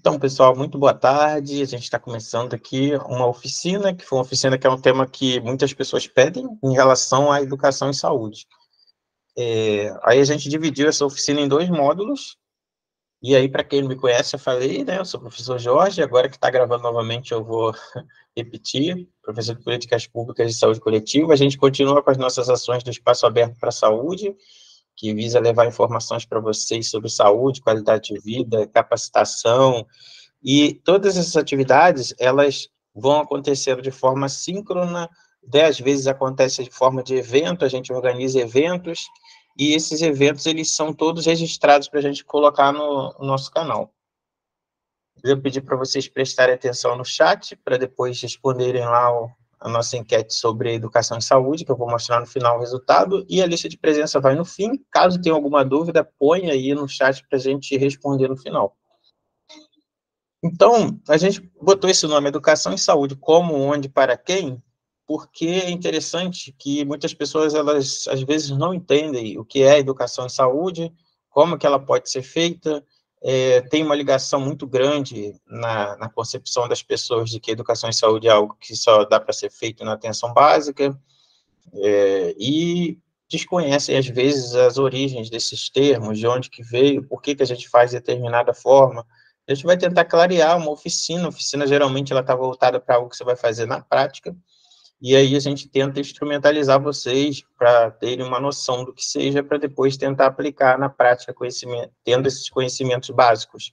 Então, pessoal, muito boa tarde. A gente está começando aqui uma oficina, que foi uma oficina que é um tema que muitas pessoas pedem em relação à educação e saúde. Aí a gente dividiu essa oficina em dois módulos, e aí, para quem não me conhece, eu falei, né, eu sou o professor Jorge, agora que está gravando novamente eu vou repetir, professor de Políticas Públicas de Saúde Coletiva. A gente continua com as nossas ações do Espaço Aberto para a Saúde, que visa levar informações para vocês sobre saúde, qualidade de vida, capacitação. E todas essas atividades, elas vão acontecendo de forma síncrona, 10 vezes acontece de forma de evento, a gente organiza eventos, e esses eventos, eles são todos registrados para a gente colocar no nosso canal. Eu pedi para vocês prestarem atenção no chat, para depois responderem lá a nossa enquete sobre educação e saúde, que eu vou mostrar no final o resultado, e a lista de presença vai no fim. Caso tenha alguma dúvida, põe aí no chat para a gente responder no final. Então, a gente botou esse nome, Educação e Saúde, como, onde, para quem, porque é interessante que muitas pessoas, elas, às vezes, não entendem o que é educação e saúde, como que ela pode ser feita, tem uma ligação muito grande na concepção das pessoas de que educação e saúde é algo que só dá para ser feito na atenção básica, e desconhecem, às vezes, as origens desses termos, de onde que veio, por que a gente faz de determinada forma. A gente vai tentar clarear uma oficina. A oficina, geralmente, ela está voltada para algo que você vai fazer na prática, e aí a gente tenta instrumentalizar vocês para terem uma noção do que seja, para depois tentar aplicar na prática, tendo esses conhecimentos básicos.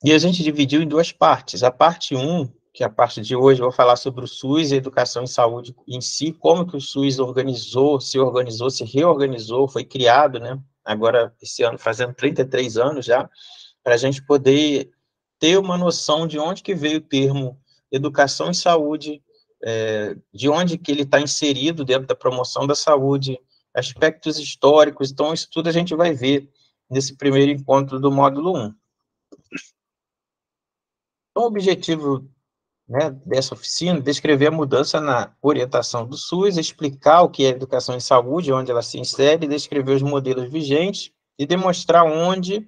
E a gente dividiu em duas partes. A parte 1, que é a parte de hoje, eu vou falar sobre o SUS e a educação e saúde em si, como que o SUS se reorganizou, foi criado, né? Agora, esse ano, fazendo 33 anos já, para a gente poder ter uma noção de onde que veio o termo educação e saúde, de onde que ele está inserido dentro da promoção da saúde, aspectos históricos. Então, isso tudo a gente vai ver nesse primeiro encontro do módulo 1. Então, o objetivo, né, dessa oficina, descrever a mudança na orientação do SUS, explicar o que é educação em saúde, onde ela se insere, descrever os modelos vigentes e demonstrar onde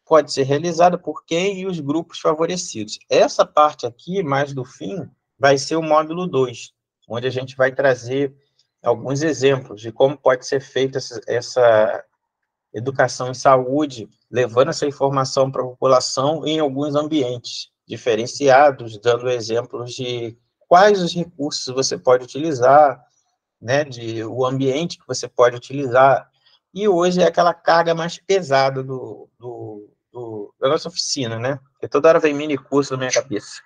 pode ser realizada por quem e os grupos favorecidos. Essa parte aqui, mais do fim, vai ser o módulo 2, onde a gente vai trazer alguns exemplos de como pode ser feita essa educação em saúde, levando essa informação para a população em alguns ambientes diferenciados, dando exemplos de quais os recursos você pode utilizar, né, de o ambiente que você pode utilizar. E hoje é aquela carga mais pesada da nossa oficina, né? Porque toda hora vem mini curso na minha cabeça.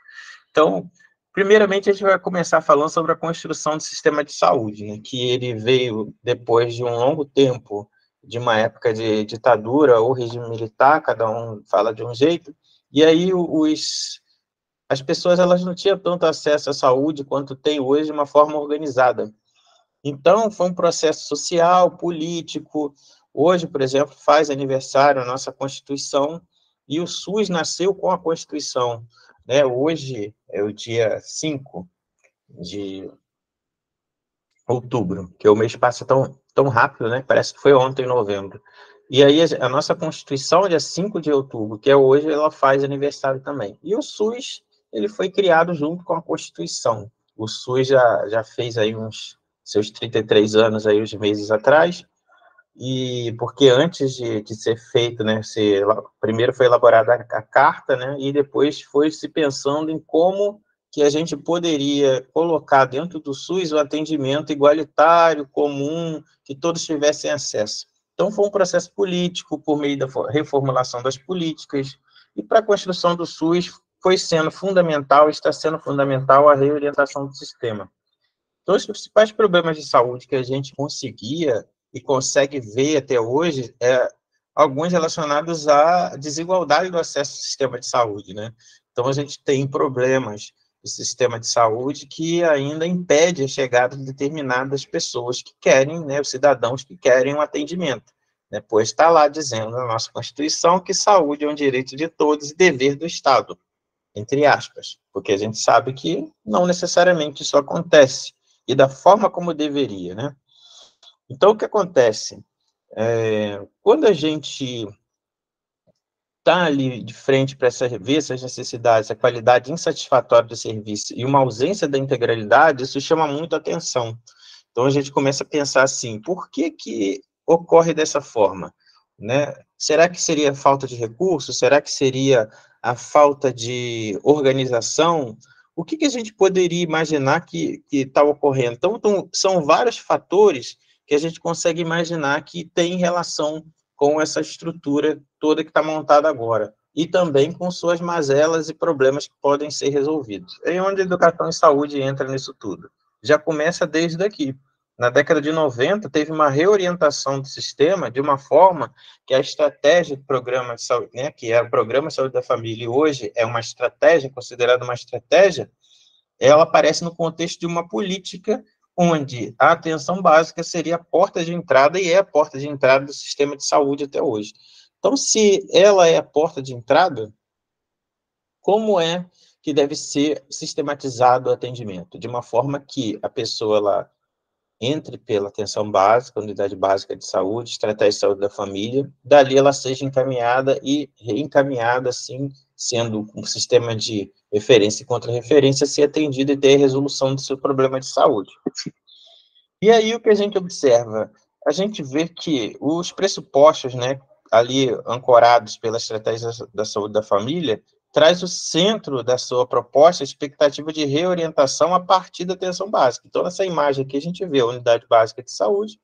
Então, primeiramente, a gente vai começar falando sobre a construção do sistema de saúde, né? Que ele veio depois de um longo tempo, de uma época de ditadura ou regime militar, cada um fala de um jeito, e aí as pessoas, elas não tinham tanto acesso à saúde quanto tem hoje de uma forma organizada. Então, foi um processo social, político. Hoje, por exemplo, faz aniversário a nossa Constituição, e o SUS nasceu com a Constituição, né? Hoje é o dia 5 de outubro, que o mês passa tão rápido, né? Parece que foi ontem, em novembro. E aí, a nossa Constituição, dia 5 de outubro, que é hoje, ela faz aniversário também. E o SUS, ele foi criado junto com a Constituição. O SUS já fez aí uns seus 33 anos, aí, uns meses atrás, e porque antes de ser feito, né, primeiro foi elaborada a carta, né, e depois foi se pensando em como que a gente poderia colocar dentro do SUS o atendimento igualitário, comum, que todos tivessem acesso. Então, foi um processo político, por meio da reformulação das políticas, e para a construção do SUS foi sendo fundamental, está sendo fundamental a reorientação do sistema. Então, os principais problemas de saúde que a gente conseguia e consegue ver até hoje alguns relacionados à desigualdade do acesso ao sistema de saúde, né? Então, a gente tem problemas do sistema de saúde que ainda impede a chegada de determinadas pessoas que querem, né, os cidadãos que querem um atendimento. Depois está lá dizendo na nossa Constituição que saúde é um direito de todos e dever do Estado, entre aspas, porque a gente sabe que não necessariamente isso acontece, e da forma como deveria, né? Então, o que acontece? Quando a gente está ali de frente para ver essas necessidades, a qualidade insatisfatória do serviço e uma ausência da integralidade, isso chama muito a atenção. Então, a gente começa a pensar assim, por que ocorre dessa forma? Né? Será que seria a falta de recursos? Será que seria a falta de organização? O que a gente poderia imaginar que está ocorrendo? Então, são vários fatores que a gente consegue imaginar que tem relação com essa estrutura toda que está montada agora, e também com suas mazelas e problemas que podem ser resolvidos. É onde a educação e saúde entra nisso tudo. Já começa desde aqui. Na década de 90, teve uma reorientação do sistema de uma forma que a estratégia do programa de saúde, né, que é o Programa de Saúde da Família, e hoje é uma estratégia, considerada uma estratégia, ela aparece no contexto de uma política onde a atenção básica seria a porta de entrada, e é a porta de entrada do sistema de saúde até hoje. Então, se ela é a porta de entrada, como é que deve ser sistematizado o atendimento? De uma forma que a pessoa ela entre pela atenção básica, unidade básica de saúde, estratégia de saúde da família, dali ela seja encaminhada e reencaminhada, assim, sendo um sistema de referência e contra-referência, ser atendida e ter a resolução do seu problema de saúde. E aí o que a gente observa? A gente vê que os pressupostos, né, ali ancorados pela estratégia da saúde da família, traz o centro da sua proposta a expectativa de reorientação a partir da atenção básica. Então, nessa imagem aqui, a gente vê a unidade básica de saúde,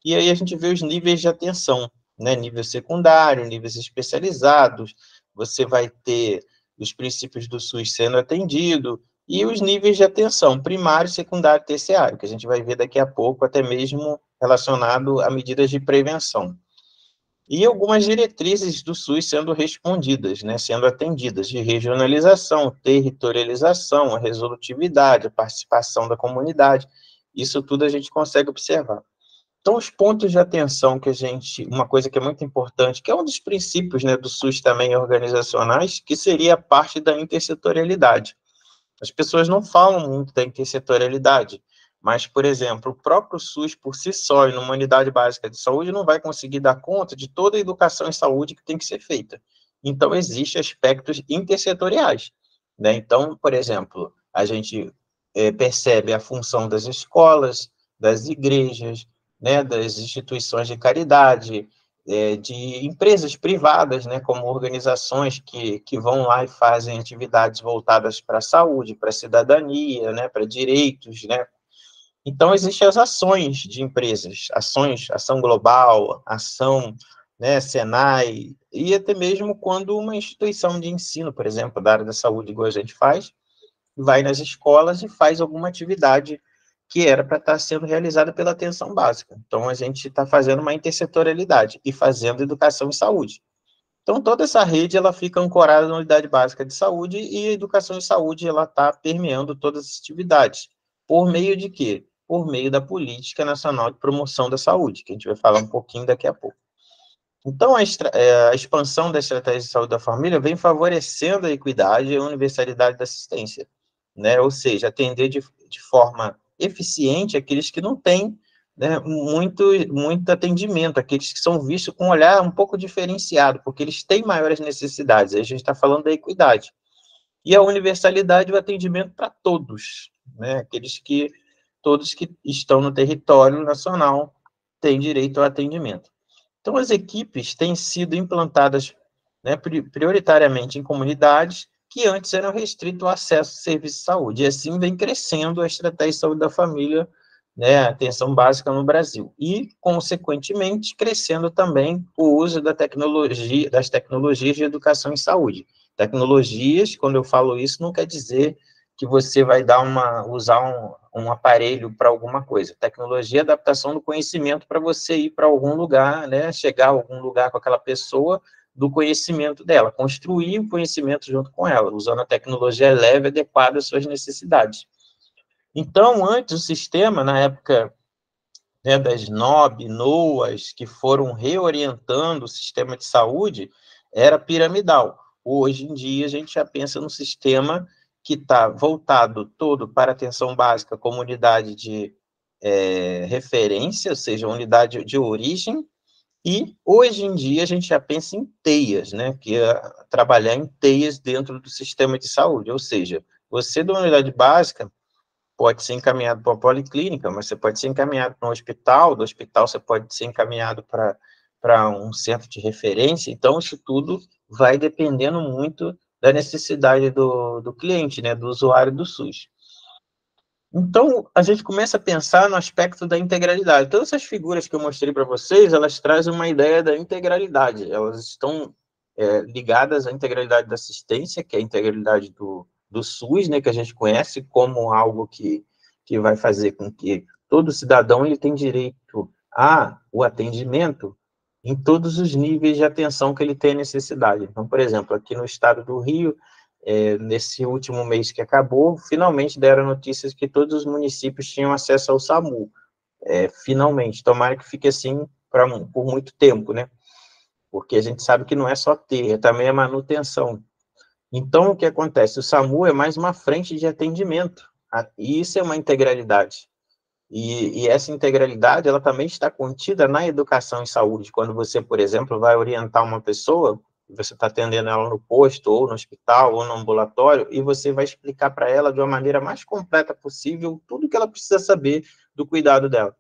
e aí a gente vê os níveis de atenção, né? Nível secundário, níveis especializados, você vai ter os princípios do SUS sendo atendido, e os níveis de atenção, primário, secundário e terciário, que a gente vai ver daqui a pouco, até mesmo relacionado a medidas de prevenção. E algumas diretrizes do SUS sendo respondidas, né, sendo atendidas, de regionalização, territorialização, a resolutividade, a participação da comunidade, isso tudo a gente consegue observar. Então, os pontos de atenção que a gente, uma coisa que é muito importante, que é um dos princípios, né, do SUS também organizacionais, que seria a parte da intersetorialidade. As pessoas não falam muito da intersetorialidade, mas, por exemplo, o próprio SUS, por si só, e numa unidade básica de saúde, não vai conseguir dar conta de toda a educação em saúde que tem que ser feita. Então, existem aspectos intersetoriais, né? Então, por exemplo, a gente percebe a função das escolas, das igrejas, né, das instituições de caridade, de empresas privadas, né, como organizações que vão lá e fazem atividades voltadas para a saúde, para a cidadania, né, para direitos, né. Então, existem as ações de empresas, ação global, ação, né, Senai, e até mesmo quando uma instituição de ensino, por exemplo, da área da saúde, igual a gente faz, vai nas escolas e faz alguma atividade que era para estar sendo realizada pela atenção básica. Então, a gente está fazendo uma intersetorialidade e fazendo educação em saúde. Então, toda essa rede, ela fica ancorada na unidade básica de saúde, e a educação em saúde, ela está permeando todas as atividades. Por meio de quê? Por meio da Política Nacional de Promoção da Saúde, que a gente vai falar um pouquinho daqui a pouco. Então, a expansão da estratégia de saúde da família vem favorecendo a equidade e a universalidade da assistência, né? Ou seja, atender de forma eficiente aqueles que não têm, né, muito atendimento, aqueles que são vistos com um olhar um pouco diferenciado, porque eles têm maiores necessidades. Aí a gente está falando da equidade. E a universalidade, o atendimento para todos, né? Todos que estão no território nacional têm direito ao atendimento. Então, as equipes têm sido implantadas, né, prioritariamente em comunidades que antes eram restritos ao acesso ao serviço de saúde. E assim vem crescendo a estratégia de saúde da família, né, a atenção básica no Brasil. E, consequentemente, crescendo também o uso das tecnologias de educação em saúde. Tecnologias, quando eu falo isso, não quer dizer que você vai usar um aparelho para alguma coisa. Tecnologia é adaptação do conhecimento para você ir para algum lugar, né, chegar a algum lugar com aquela pessoa, do conhecimento dela, construir o conhecimento junto com ela, usando a tecnologia leve adequada às suas necessidades. Então, antes o sistema, na época, né, das NOB, NOAs, que foram reorientando o sistema de saúde, era piramidal. Hoje em dia, a gente já pensa no sistema que está voltado todo para atenção básica, comunidade de referência, ou seja, unidade de origem, E, hoje em dia, a gente já pensa em teias, né, que é trabalhar em teias dentro do sistema de saúde, ou seja, você da unidade básica pode ser encaminhado para uma policlínica, mas você pode ser encaminhado para um hospital, do hospital você pode ser encaminhado para um centro de referência, então isso tudo vai dependendo muito da necessidade do cliente, né, do usuário do SUS. Então, a gente começa a pensar no aspecto da integralidade. Todas essas figuras que eu mostrei para vocês, elas trazem uma ideia da integralidade. Elas estão ligadas à integralidade da assistência, que é a integralidade do SUS, né, que a gente conhece como algo que vai fazer com que todo cidadão ele tem direito ao atendimento em todos os níveis de atenção que ele tem necessidade. Então, por exemplo, aqui no estado do Rio, nesse último mês que acabou, finalmente deram notícias que todos os municípios tinham acesso ao SAMU. Finalmente, tomara que fique assim por muito tempo, né? Porque a gente sabe que não é só ter, também é manutenção. Então, o que acontece? O SAMU é mais uma frente de atendimento, e isso é uma integralidade. E essa integralidade, ela também está contida na educação em saúde. Quando você, por exemplo, vai orientar uma pessoa, você está atendendo ela no posto, ou no hospital, ou no ambulatório, e você vai explicar para ela de uma maneira mais completa possível tudo que ela precisa saber do cuidado dela,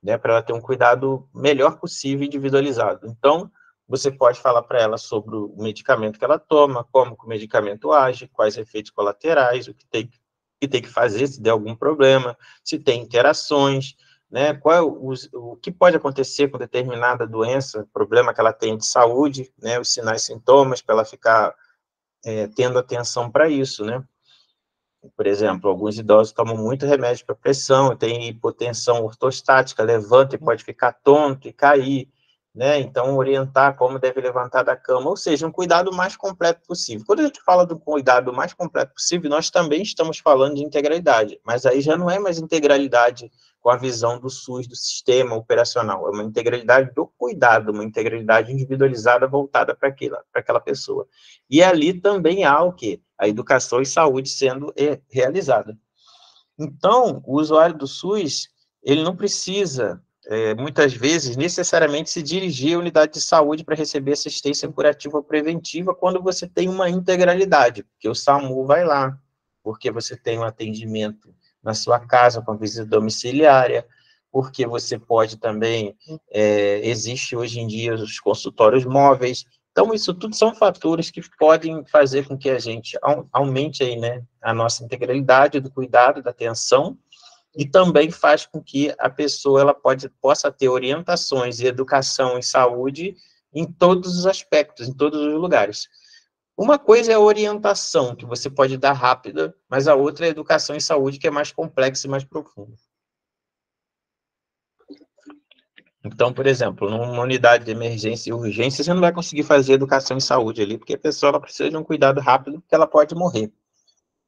né, para ela ter um cuidado melhor possível, individualizado. Então, você pode falar para ela sobre o medicamento que ela toma, como que o medicamento age, quais efeitos colaterais, o que tem que fazer se der algum problema, se tem interações, né, o que pode acontecer com determinada doença, problema que ela tem de saúde, né, os sinais e sintomas, para ela ficar tendo atenção para isso, né. Por exemplo, alguns idosos tomam muito remédio para pressão, tem hipotensão ortostática, levanta e pode ficar tonto e cair, né? Então, orientar como deve levantar da cama, ou seja, um cuidado mais completo possível. Quando a gente fala do cuidado mais completo possível, nós também estamos falando de integralidade, mas aí já não é mais integralidade com a visão do SUS, do sistema operacional, é uma integralidade do cuidado, uma integralidade individualizada voltada para aquela pessoa. E ali também há o quê? A educação e saúde sendo realizada. Então, o usuário do SUS, ele não precisa, muitas vezes, necessariamente se dirigir à unidade de saúde para receber assistência curativa ou preventiva quando você tem uma integralidade, porque o SAMU vai lá, porque você tem um atendimento na sua casa com visita domiciliária, porque você pode também, existe hoje em dia os consultórios móveis. Então, isso tudo são fatores que podem fazer com que a gente aumente aí, né, a nossa integralidade do cuidado, da atenção, e também faz com que a pessoa ela possa ter orientações e educação em saúde em todos os aspectos, em todos os lugares. Uma coisa é a orientação, que você pode dar rápida, mas a outra é a educação em saúde, que é mais complexa e mais profunda. Então, por exemplo, numa unidade de emergência e urgência, você não vai conseguir fazer educação em saúde ali, porque a pessoa ela precisa de um cuidado rápido, porque ela pode morrer.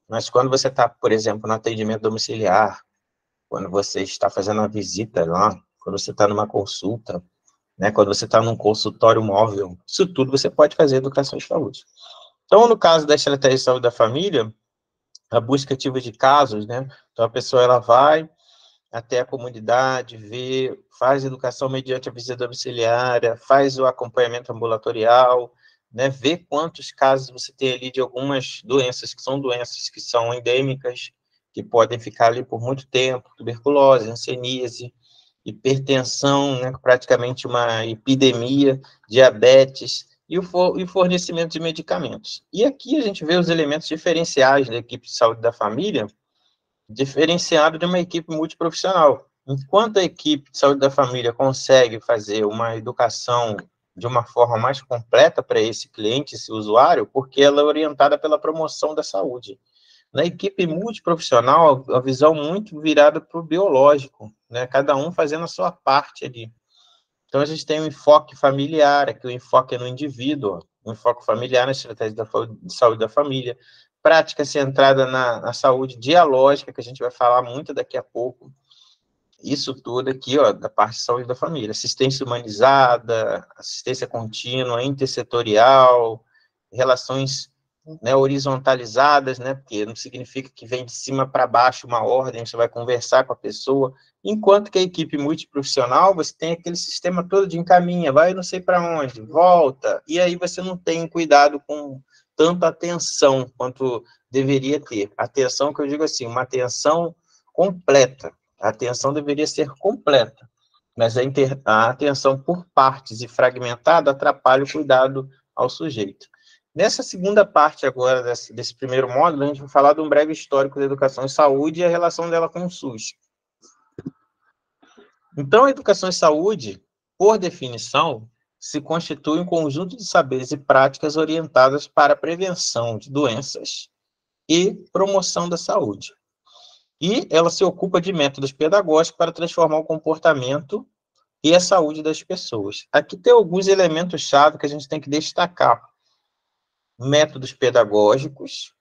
Mas quando você está, por exemplo, no atendimento domiciliar, quando você está fazendo uma visita lá, quando você está numa consulta, né, quando você está num consultório móvel, isso tudo você pode fazer educação em saúde. Então, no caso da estratégia de saúde da família, a busca ativa de casos, né, então a pessoa ela vai até a comunidade, vê, faz educação mediante a visita domiciliária, faz o acompanhamento ambulatorial, né, vê quantos casos você tem ali de algumas doenças que são endêmicas, que podem ficar ali por muito tempo, tuberculose, hanseníase, hipertensão, né, praticamente uma epidemia, diabetes, e o fornecimento de medicamentos. E aqui a gente vê os elementos diferenciais da equipe de saúde da família, diferenciado de uma equipe multiprofissional. Enquanto a equipe de saúde da família consegue fazer uma educação de uma forma mais completa para esse cliente, esse usuário, porque ela é orientada pela promoção da saúde. Na equipe multiprofissional, a visão muito virada para o biológico, né? Cada um fazendo a sua parte ali. Então, a gente tem um enfoque familiar, aqui o enfoque é no indivíduo, um enfoque familiar na estratégia de saúde da família, prática centrada na saúde dialógica, que a gente vai falar muito daqui a pouco, isso tudo aqui, ó, da parte de saúde da família, assistência humanizada, assistência contínua, intersetorial, relações né, horizontalizadas, né, porque não significa que vem de cima para baixo uma ordem, você vai conversar com a pessoa, enquanto que a equipe multiprofissional, você tem aquele sistema todo de encaminha, vai não sei para onde, volta, e aí você não tem cuidado com tanta atenção quanto deveria ter. Atenção que eu digo assim, uma atenção completa, a atenção deveria ser completa, mas a atenção por partes e fragmentada atrapalha o cuidado ao sujeito. Nessa segunda parte agora, desse primeiro módulo, a gente vai falar de um breve histórico da educação e saúde e a relação dela com o SUS. Então, a educação e saúde, por definição, se constitui um conjunto de saberes e práticas orientadas para a prevenção de doenças e promoção da saúde. E ela se ocupa de métodos pedagógicos para transformar o comportamento e a saúde das pessoas. Aqui tem alguns elementos-chave que a gente tem que destacar. Métodos pedagógicos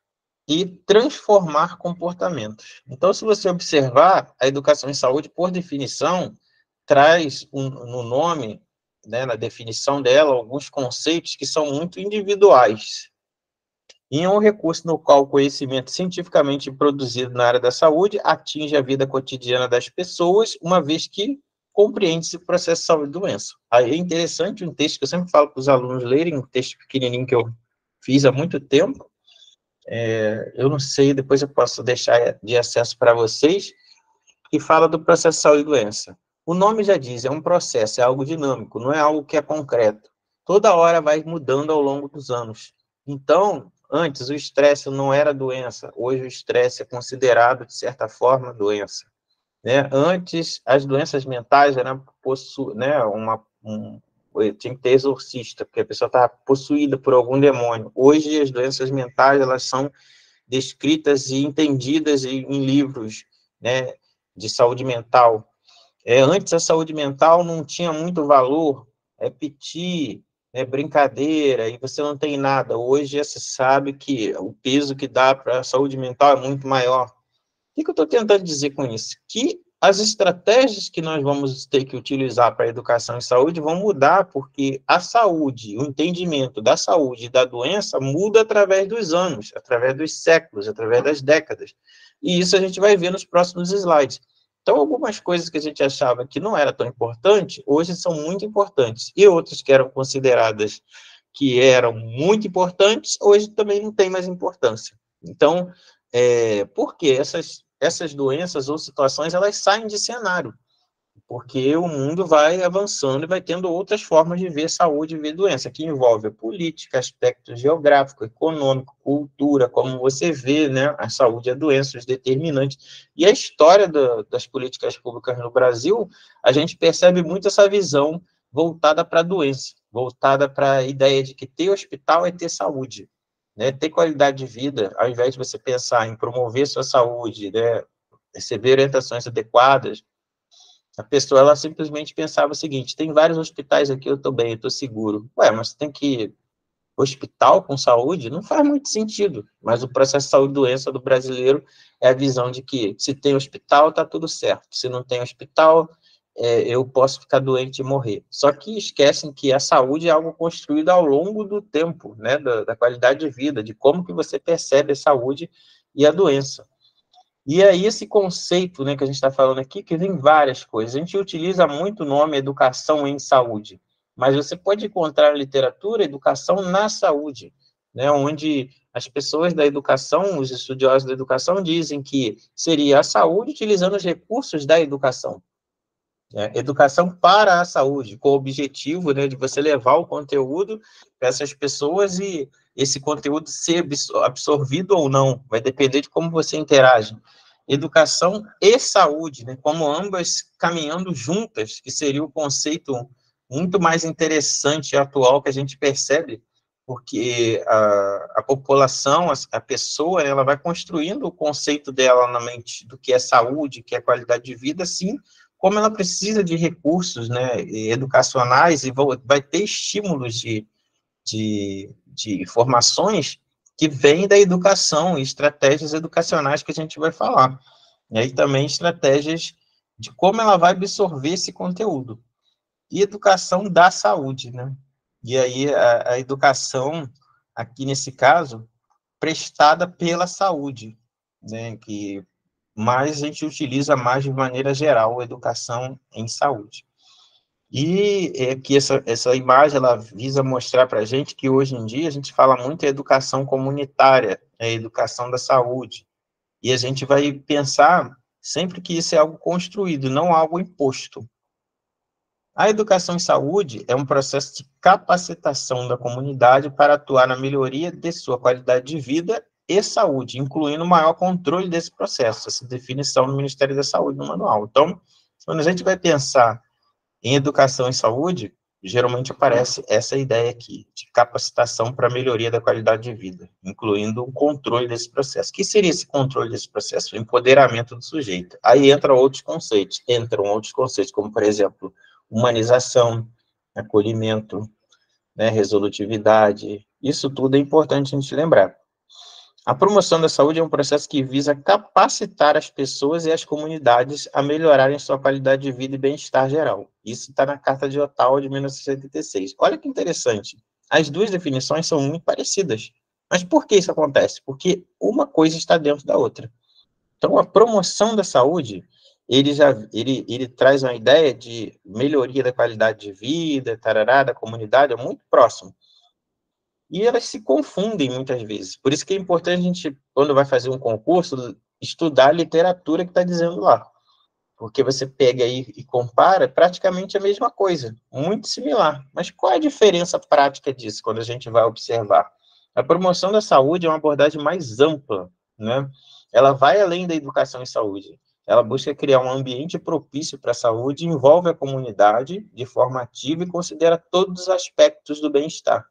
e transformar comportamentos. Então, se você observar, a educação em saúde, por definição, traz no nome, né, na definição dela, alguns conceitos que são muito individuais. E é um recurso no qual o conhecimento cientificamente produzido na área da saúde atinge a vida cotidiana das pessoas, uma vez que compreende-se o processo de saúde e doença. Aí é interessante um texto que eu sempre falo para os alunos lerem, um texto pequenininho que eu fiz há muito tempo, eu não sei, depois eu posso deixar de acesso para vocês, que fala do processo de saúde e doença. O nome já diz, é um processo, é algo dinâmico, não é algo que é concreto. Toda hora vai mudando ao longo dos anos. Então, antes o estresse não era doença, hoje o estresse é considerado, de certa forma, doença. Né? Antes, as doenças mentais eram tinha que ter exorcista, porque a pessoa estava possuída por algum demônio. Hoje, as doenças mentais, elas são descritas e entendidas em livros, né, de saúde mental. Antes, a saúde mental não tinha muito valor, piti, brincadeira, e você não tem nada. Hoje, você sabe que o peso que dá para a saúde mental é muito maior. O que eu estou tentando dizer com isso? Que as estratégias que nós vamos ter que utilizar para a educação e saúde vão mudar, porque a saúde, o entendimento da saúde e da doença muda através dos anos, através dos séculos, através das décadas. E isso a gente vai ver nos próximos slides. Então, algumas coisas que a gente achava que não era tão importante, hoje são muito importantes. E outras que eram consideradas que eram muito importantes, hoje também não têm mais importância. Então, por que essas doenças ou situações, elas saem de cenário, porque o mundo vai avançando e vai tendo outras formas de ver saúde e ver doença, que envolve a política, aspectos geográfico, econômico, cultura, como você vê, né, a saúde e a doença, os determinantes. E a história das políticas públicas no Brasil, a gente percebe muito essa visão voltada para a doença, voltada para a ideia de que ter hospital é ter saúde. Né, ter qualidade de vida, ao invés de você pensar em promover sua saúde, né, receber orientações adequadas, a pessoa, ela simplesmente pensava o seguinte, tem vários hospitais aqui, eu estou bem, eu estou seguro. Ué, mas tem que hospital com saúde? Não faz muito sentido, mas o processo de saúde e doença do brasileiro é a visão de que se tem hospital, está tudo certo. Se não tem hospital, eu posso ficar doente e morrer. Só que esquecem que a saúde é algo construído ao longo do tempo, né, da qualidade de vida, de como que você percebe a saúde e a doença. E aí esse conceito, né, que a gente está falando aqui, que vem várias coisas. A gente utiliza muito o nome educação em saúde, mas você pode encontrar na literatura educação na saúde, né, onde as pessoas da educação, os estudiosos da educação, dizem que seria a saúde utilizando os recursos da educação. Educação para a saúde, com o objetivo, né, de você levar o conteúdo para essas pessoas e esse conteúdo ser absorvido ou não, vai depender de como você interage. Educação e saúde, né, como ambas caminhando juntas, que seria o conceito muito mais interessante e atual que a gente percebe, porque a população, a pessoa, ela vai construindo o conceito dela na mente do que é saúde, que é qualidade de vida, sim, como ela precisa de recursos, né, educacionais e vai ter estímulos de informações que vêm da educação e estratégias educacionais que a gente vai falar. E aí também estratégias de como ela vai absorver esse conteúdo. E educação da saúde, né? E aí a educação, aqui nesse caso, prestada pela saúde, né, que mais a gente utiliza mais de maneira geral a educação em saúde. E que essa imagem ela visa mostrar para a gente que hoje em dia a gente fala muito em educação comunitária, a educação da saúde, e a gente vai pensar sempre que isso é algo construído, não algo imposto. A educação em saúde é um processo de capacitação da comunidade para atuar na melhoria de sua qualidade de vida e saúde, incluindo maior controle desse processo, essa definição no Ministério da Saúde no manual. Então, quando a gente vai pensar em educação e saúde, geralmente aparece essa ideia aqui, de capacitação para melhoria da qualidade de vida, incluindo o controle desse processo. O que seria esse controle desse processo? O empoderamento do sujeito. Aí entram outros conceitos, como, por exemplo, humanização, acolhimento, né, resolutividade. Isso tudo é importante a gente lembrar. A promoção da saúde é um processo que visa capacitar as pessoas e as comunidades a melhorarem sua qualidade de vida e bem-estar geral. Isso está na Carta de Ottawa de 1976. Olha que interessante. As duas definições são muito parecidas. Mas por que isso acontece? Porque uma coisa está dentro da outra. Então, a promoção da saúde, ele traz uma ideia de melhoria da qualidade de vida, tarará, da comunidade, é muito próximo. E elas se confundem muitas vezes. Por isso que é importante a gente, quando vai fazer um concurso, estudar a literatura que está dizendo lá. Porque você pega aí e compara praticamente a mesma coisa, muito similar. Mas qual é a diferença prática disso, quando a gente vai observar? A promoção da saúde é uma abordagem mais ampla, né? Ela vai além da educação em saúde. Ela busca criar um ambiente propício para a saúde, envolve a comunidade de forma ativa e considera todos os aspectos do bem-estar.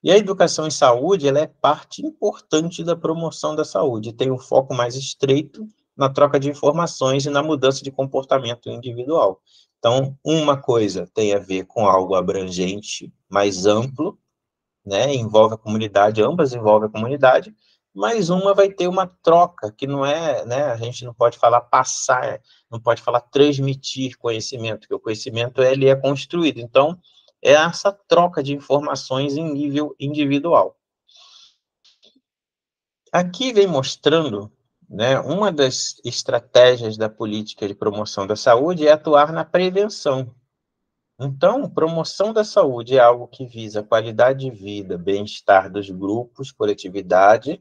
E a educação em saúde, ela é parte importante da promoção da saúde, tem um foco mais estreito na troca de informações e na mudança de comportamento individual. Então, uma coisa tem a ver com algo abrangente, mais amplo, né, envolve a comunidade, ambas envolvem a comunidade, mas uma vai ter uma troca, que não é, né, a gente não pode falar passar, não pode falar transmitir conhecimento, porque o conhecimento ele é construído. Então, é essa troca de informações em nível individual. Aqui vem mostrando, né, uma das estratégias da política de promoção da saúde é atuar na prevenção. Então, promoção da saúde é algo que visa a qualidade de vida, bem-estar dos grupos, coletividade.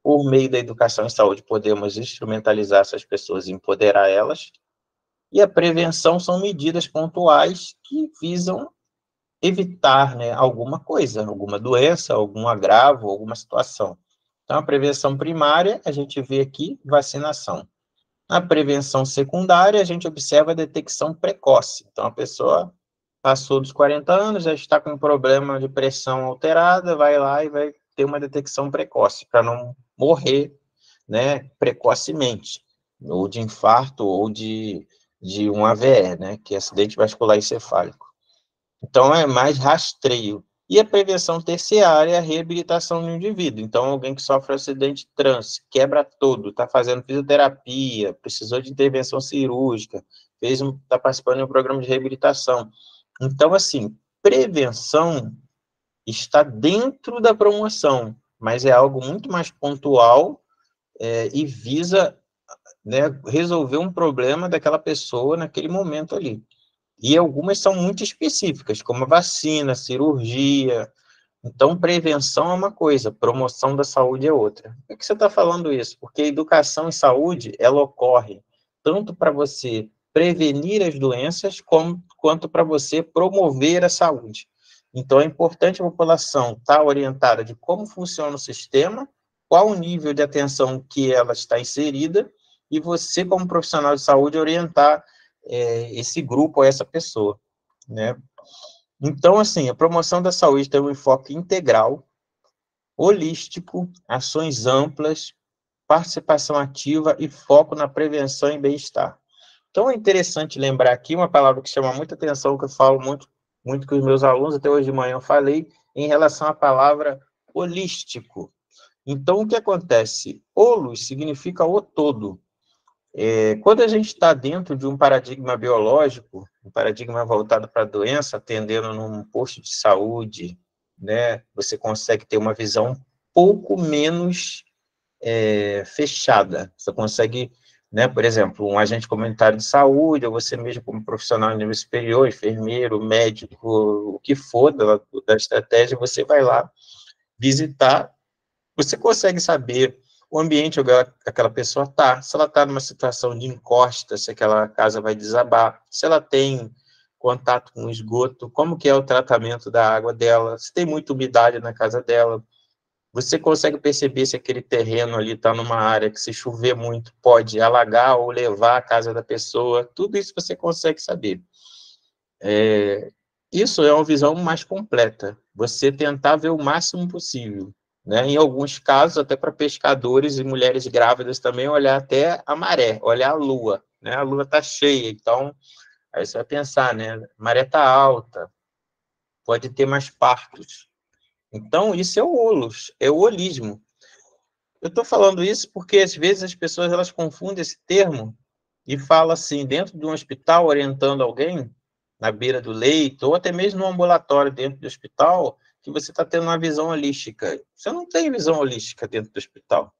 Por meio da educação em saúde, podemos instrumentalizar essas pessoas e empoderar elas. E a prevenção são medidas pontuais que visam evitar, né, alguma coisa, alguma doença, algum agravo, alguma situação. Então, a prevenção primária, a gente vê aqui, vacinação. Na prevenção secundária, a gente observa a detecção precoce. Então, a pessoa passou dos 40 anos, já está com um problema de pressão alterada, vai lá e vai ter uma detecção precoce, para não morrer, né, precocemente, ou de infarto, ou de um AVE, né, que é acidente vascular encefálico. Então, é mais rastreio. E a prevenção terciária é a reabilitação do indivíduo. Então, alguém que sofre um acidente de trânsito, quebra todo, está fazendo fisioterapia, precisou de intervenção cirúrgica, está participando de um programa de reabilitação. Então, assim, prevenção está dentro da promoção, mas é algo muito mais pontual e visa, né, resolver um problema daquela pessoa naquele momento ali. E algumas são muito específicas, como a vacina, cirurgia. Então, prevenção é uma coisa, promoção da saúde é outra. Por que você está falando isso? Porque a educação em saúde, ela ocorre tanto para você prevenir as doenças, quanto para você promover a saúde. Então, é importante a população estar orientada de como funciona o sistema, qual o nível de atenção que ela está inserida, e você, como profissional de saúde, orientar esse grupo ou essa pessoa, né? Então, assim, a promoção da saúde tem um enfoque integral, holístico, ações amplas, participação ativa e foco na prevenção e bem-estar. Então, é interessante lembrar aqui uma palavra que chama muita atenção, que eu falo muito com os meus alunos, até hoje de manhã eu falei, em relação à palavra holístico. Então, o que acontece? Holos significa o todo. Quando a gente está dentro de um paradigma biológico, um paradigma voltado para a doença, atendendo num posto de saúde, né, você consegue ter uma visão pouco menos fechada. Você consegue, né, por exemplo, um agente comunitário de saúde, ou você mesmo como profissional de nível superior, enfermeiro, médico, o que for da estratégia, você vai lá visitar, você consegue saber o ambiente onde aquela pessoa está, se ela está numa situação de encosta, se aquela casa vai desabar, se ela tem contato com o esgoto, como que é o tratamento da água dela, se tem muita umidade na casa dela. Você consegue perceber se aquele terreno ali está numa área que, se chover muito, pode alagar ou levar a casa da pessoa. Tudo isso você consegue saber. Isso é uma visão mais completa. Você tentar ver o máximo possível. Né? Em alguns casos, até para pescadores e mulheres grávidas também, olhar até a maré, olhar a lua. Né? A lua está cheia, então, aí você vai pensar, né? A maré está alta, pode ter mais partos. Então, isso é o holos, é o holismo. Eu estou falando isso porque, às vezes, as pessoas elas confundem esse termo e falam assim, dentro de um hospital, orientando alguém, na beira do leito, ou até mesmo no ambulatório dentro do hospital, que você está tendo uma visão holística. Você não tem visão holística dentro do hospital.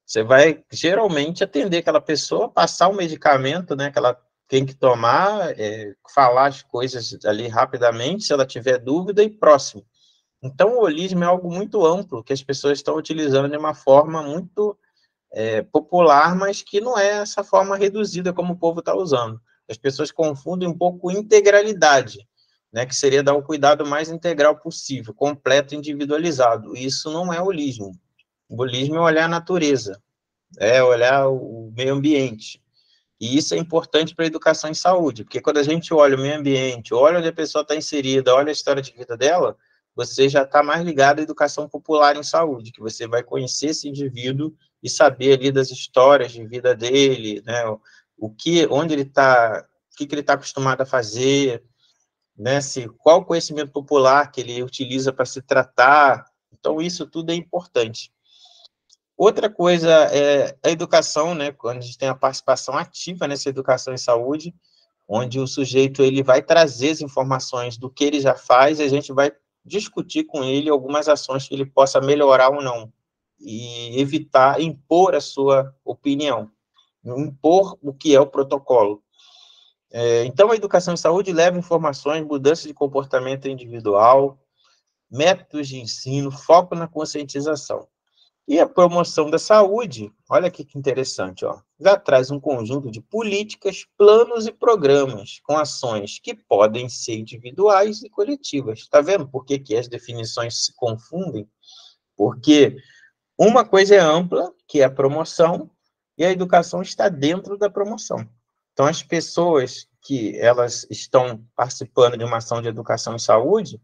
Você vai, geralmente, atender aquela pessoa, passar o medicamento, né, que ela tem que tomar, falar as coisas ali rapidamente, se ela tiver dúvida, e próximo. Então, o holismo é algo muito amplo, que as pessoas estão utilizando de uma forma muito popular, mas que não é essa forma reduzida como o povo está usando. As pessoas confundem um pouco integralidade, né, que seria dar o cuidado mais integral possível, completo, individualizado. Isso não é holismo. O holismo é olhar a natureza, é olhar o meio ambiente. E isso é importante para a educação em saúde, porque quando a gente olha o meio ambiente, olha onde a pessoa está inserida, olha a história de vida dela, você já está mais ligado à educação popular em saúde, que você vai conhecer esse indivíduo e saber ali das histórias de vida dele, né, onde ele está, o que ele está acostumado a fazer, né, qual o conhecimento popular que ele utiliza para se tratar. Então, isso tudo é importante. Outra coisa é a educação, né, quando a gente tem a participação ativa nessa educação em saúde, onde o sujeito ele vai trazer as informações do que ele já faz e a gente vai discutir com ele algumas ações que ele possa melhorar ou não, e evitar impor a sua opinião, impor o que é o protocolo. Então, a educação em saúde leva informações, mudança de comportamento individual, métodos de ensino, foco na conscientização. E a promoção da saúde, olha que interessante, ó, já traz um conjunto de políticas, planos e programas com ações que podem ser individuais e coletivas. Está vendo por que as definições se confundem? Porque uma coisa é ampla, que é a promoção, e a educação está dentro da promoção. Então, as pessoas que elas estão participando de uma ação de educação em saúde,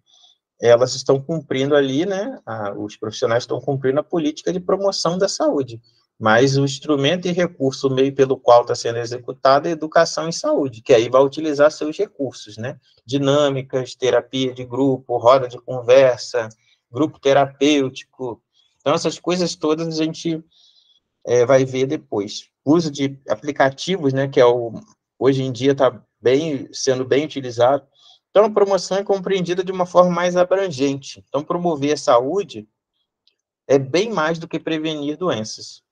elas estão cumprindo ali, né, os profissionais estão cumprindo a política de promoção da saúde, mas o instrumento e recurso, o meio pelo qual está sendo executado é a educação em saúde, que aí vai utilizar seus recursos, né, dinâmicas, terapia de grupo, roda de conversa, grupo terapêutico, então essas coisas todas a gente vai ver depois. O uso de aplicativos, né, que hoje em dia está sendo bem utilizado. Então, a promoção é compreendida de uma forma mais abrangente. Então, promover a saúde é bem mais do que prevenir doenças.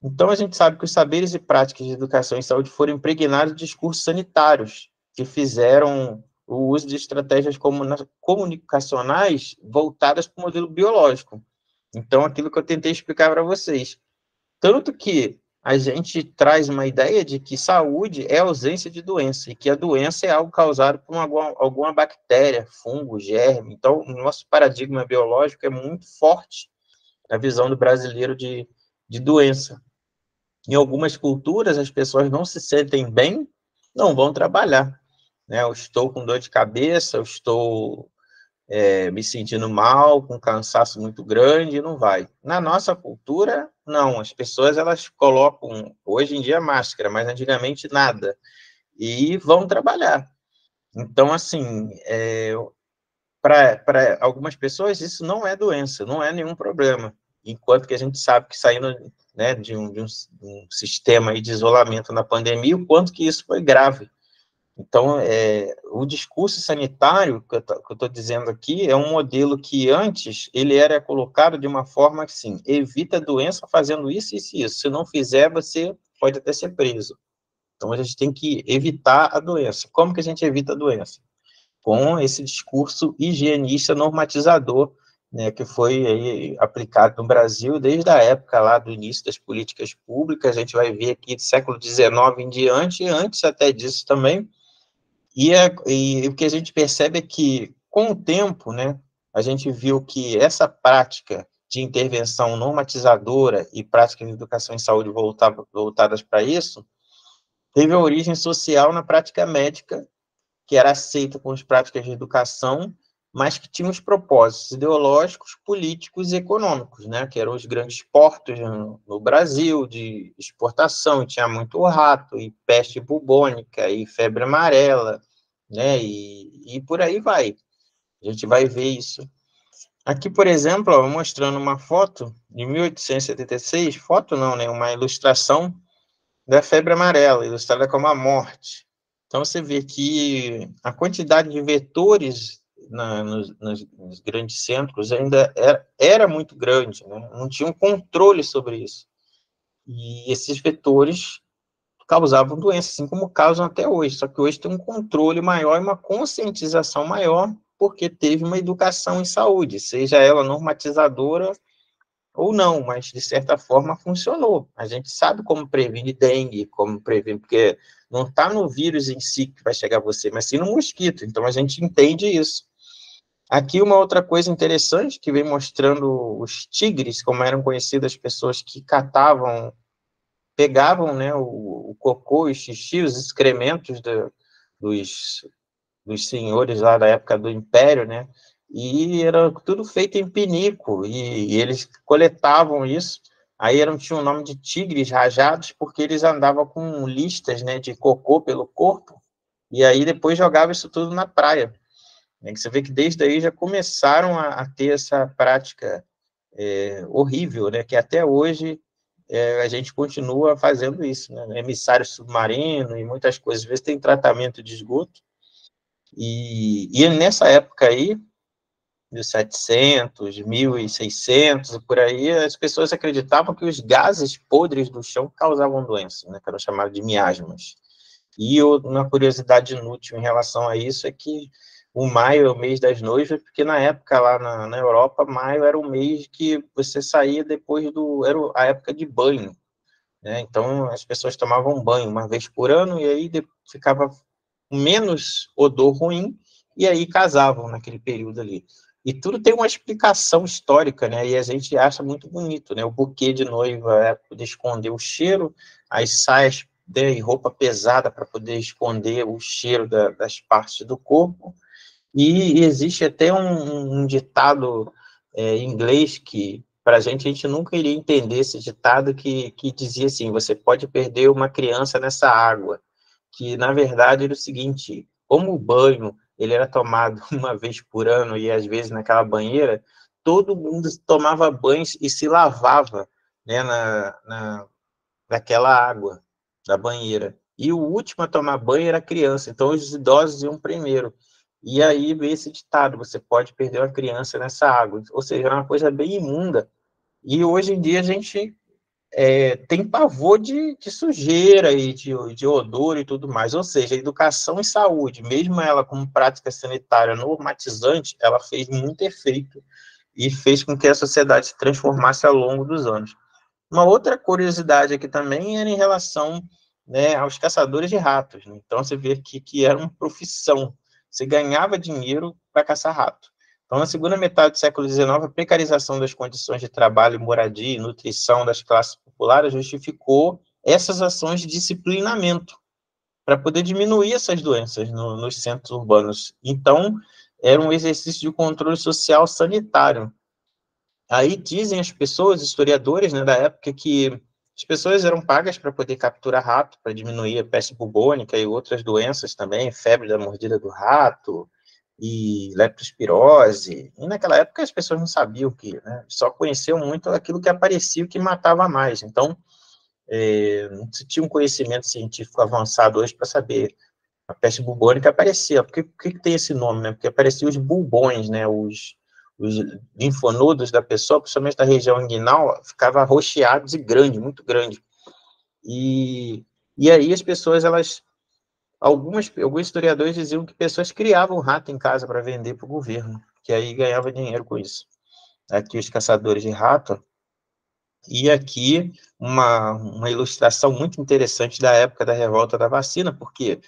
Então, a gente sabe que os saberes e práticas de educação em saúde foram impregnados de discursos sanitários, que fizeram o uso de estratégias comunicacionais voltadas para o modelo biológico. Então, aquilo que eu tentei explicar para vocês. Tanto que a gente traz uma ideia de que saúde é ausência de doença, e que a doença é algo causado por alguma bactéria, fungo, germe. Então, o nosso paradigma biológico é muito forte na visão do brasileiro de doença. Em algumas culturas, as pessoas não se sentem bem, não vão trabalhar. Né? Eu estou com dor de cabeça, eu estou me sentindo mal, com cansaço muito grande, não vai. Na nossa cultura, não. As pessoas, elas colocam, hoje em dia, máscara, mas antigamente nada. E vão trabalhar. Então, assim, para algumas pessoas, isso não é doença, não é nenhum problema. Enquanto que a gente sabe que saindo, né, de um sistema aí de isolamento na pandemia, o quanto que isso foi grave. Então, o discurso sanitário que eu estou dizendo aqui é um modelo que antes ele era colocado de uma forma assim: evita a doença fazendo isso, isso e isso. Se não fizer, você pode até ser preso. Então, a gente tem que evitar a doença. Como que a gente evita a doença? Com esse discurso higienista normatizador, né, que foi aí aplicado no Brasil desde a época lá do início das políticas públicas. A gente vai ver aqui do século XIX em diante, e antes até disso também. E o que a gente percebe é que, com o tempo, né, a gente viu que essa prática de intervenção normatizadora e prática de educação em saúde voltadas para isso, teve a origem social na prática médica, que era aceita com as práticas de educação, mas que tinha os propósitos ideológicos, políticos e econômicos, né, que eram os grandes portos no Brasil de exportação, tinha muito rato, e peste bubônica, e febre amarela, né, e por aí vai. A gente vai ver isso. Aqui, por exemplo, ó, mostrando uma foto de 1876, foto não, né, uma ilustração da febre amarela, ilustrada como a morte. Então, você vê que a quantidade de vetores nos grandes centros ainda era muito grande, né? Não tinha um controle sobre isso. E esses vetores causavam doenças, assim como causam até hoje. Só que hoje tem um controle maior e uma conscientização maior, porque teve uma educação em saúde, seja ela normatizadora ou não, mas de certa forma funcionou. A gente sabe como prevenir dengue, como prevenir, porque não está no vírus em si que vai chegar a você, mas sim no mosquito. Então a gente entende isso. Aqui uma outra coisa interessante que vem mostrando os tigres, como eram conhecidas as pessoas que catavam, pegavam, né, o cocô, os xixi, os excrementos dos, dos senhores lá da época do Império, né? E era tudo feito em pinico, e eles coletavam isso. Aí tinha o nome de tigres rajados, porque eles andavam com listas, né, de cocô pelo corpo, e aí depois jogavam isso tudo na praia. Você vê que desde aí já começaram a ter essa prática horrível, né, que até hoje a gente continua fazendo isso, né? Emissário submarino e muitas coisas. Às vezes tem tratamento de esgoto, e nessa época aí, 1700, 1600, e por aí, as pessoas acreditavam que os gases podres do chão causavam doença, né, que eram chamados de miasmas. E uma curiosidade inútil em relação a isso é que o maio é o mês das noivas, porque na época lá na Europa, maio era o mês que você saía depois era a época de banho, né? Então as pessoas tomavam banho uma vez por ano, e aí ficava menos odor ruim, e aí casavam naquele período ali. E tudo tem uma explicação histórica, né? E a gente acha muito bonito, né? O buquê de noiva é poder esconder o cheiro, as saias, né, e roupa pesada para poder esconder o cheiro das partes do corpo. E existe até um ditado inglês que, para a gente nunca iria entender esse ditado, que dizia assim: você pode perder uma criança nessa água, que na verdade era o seguinte: como o banho ele era tomado uma vez por ano, e às vezes naquela banheira, todo mundo tomava banho e se lavava, né, naquela água da banheira. E o último a tomar banho era a criança, então os idosos iam primeiro. E aí veio esse ditado: você pode perder uma criança nessa água. Ou seja, era uma coisa bem imunda. E hoje em dia a gente tem pavor de sujeira e de odor e tudo mais. Ou seja, a educação em saúde, mesmo ela como prática sanitária normatizante, ela fez muito efeito e fez com que a sociedade se transformasse ao longo dos anos. Uma outra curiosidade aqui também era em relação, né, aos caçadores de ratos, né? Então, você vê que era uma profissão. Você ganhava dinheiro para caçar rato. Então, na segunda metade do século XIX, a precarização das condições de trabalho, moradia e nutrição das classes populares justificou essas ações de disciplinamento para poder diminuir essas doenças nos centros urbanos. Então, era um exercício de controle social sanitário. Aí dizem as pessoas, historiadores, né, da época, que as pessoas eram pagas para poder capturar rato, para diminuir a peste bubônica e outras doenças também, febre da mordida do rato e leptospirose. E naquela época as pessoas não sabiam que, né, só conheciam muito aquilo que aparecia, o que matava mais. Então, não se tinha um conhecimento científico avançado hoje para saber a peste bubônica aparecia. Por que tem esse nome, né? Porque apareciam os bulbões, né? Os linfonodos da pessoa, principalmente da região inguinal, ficavam arroxeados e grande, muito grande. E aí as pessoas, alguns historiadores diziam que pessoas criavam rato em casa para vender para o governo, que aí ganhava dinheiro com isso. Aqui os caçadores de rato. E aqui uma ilustração muito interessante da época da revolta da vacina, porque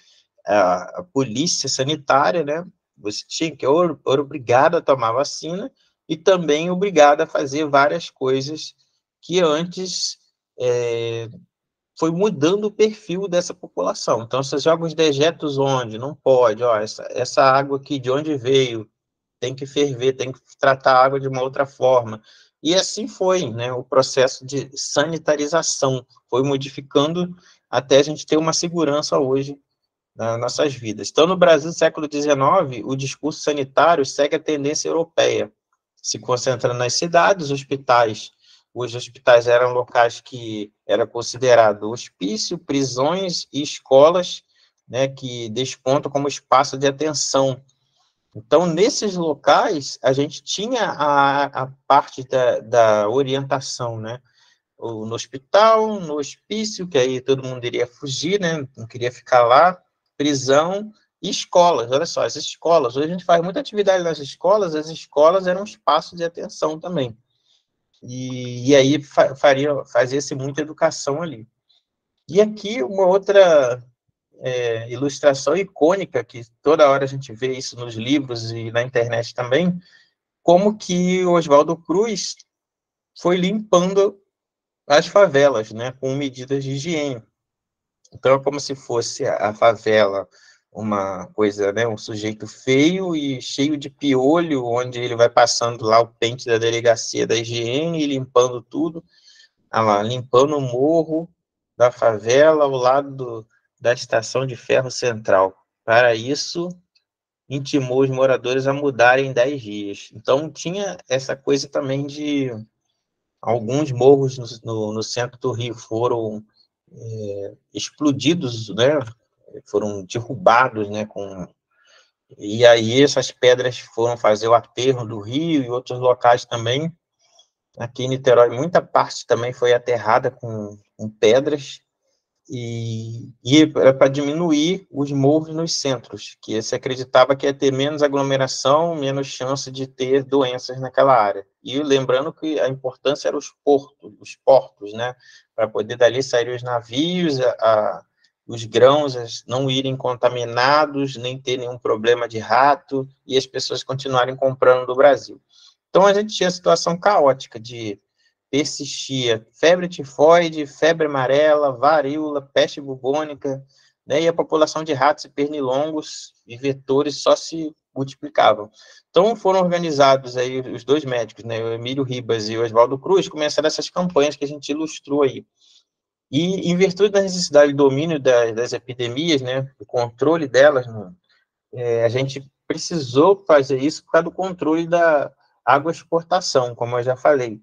a polícia sanitária, né, você tinha que era obrigado a tomar vacina e também obrigado a fazer várias coisas que antes foi mudando o perfil dessa população. Então, você joga os dejetos onde? Não pode. Ó, essa água aqui, de onde veio? Tem que ferver, tem que tratar a água de uma outra forma. E assim foi, né, o processo de sanitarização. Foi modificando até a gente ter uma segurança hoje nas nossas vidas. Então, no Brasil, século XIX, o discurso sanitário segue a tendência europeia, se concentrando nas cidades, hospitais. Os hospitais eram locais que era considerado hospício, prisões e escolas, né, que despontam como espaço de atenção. Então, nesses locais, a gente tinha a parte da orientação, né? No hospital, no hospício, que aí todo mundo iria fugir, né? Não queria ficar lá, prisão e escolas. Olha só, as escolas, hoje a gente faz muita atividade nas escolas, as escolas eram um espaço de atenção também. E aí fazia-se muita educação ali. E aqui uma outra ilustração icônica, que toda hora a gente vê isso nos livros e na internet também, como que o Oswaldo Cruz foi limpando as favelas, né, com medidas de higiene. Então, é como se fosse a favela uma coisa, né, um sujeito feio e cheio de piolho, onde ele vai passando lá o pente da delegacia da higiene e limpando tudo, lá, limpando o morro da favela ao lado da estação de ferro central. Para isso, intimou os moradores a mudarem em 10 dias. Então, tinha essa coisa também de alguns morros no centro do Rio foram explodidos, né? Foram derrubados, né? E aí essas pedras foram fazer o aterro do rio e outros locais também. Aqui em Niterói, muita parte também foi aterrada com pedras, e era para diminuir os morros nos centros, que se acreditava que ia ter menos aglomeração, menos chance de ter doenças naquela área. E lembrando que a importância era os portos, né, para poder dali sair os navios, os grãos não irem contaminados, nem ter nenhum problema de rato, e as pessoas continuarem comprando do Brasil. Então, a gente tinha a situação caótica de persistia febre tifoide, febre amarela, varíola, peste bubônica, né, e a população de ratos e pernilongos e vetores só se multiplicavam. Então, foram organizados aí os dois médicos, né, o Emílio Ribas e o Oswaldo Cruz, começaram essas campanhas que a gente ilustrou aí. E, em virtude da necessidade de domínio das epidemias, né, o controle delas, a gente precisou fazer isso por causa do controle da agroexportação, como eu já falei,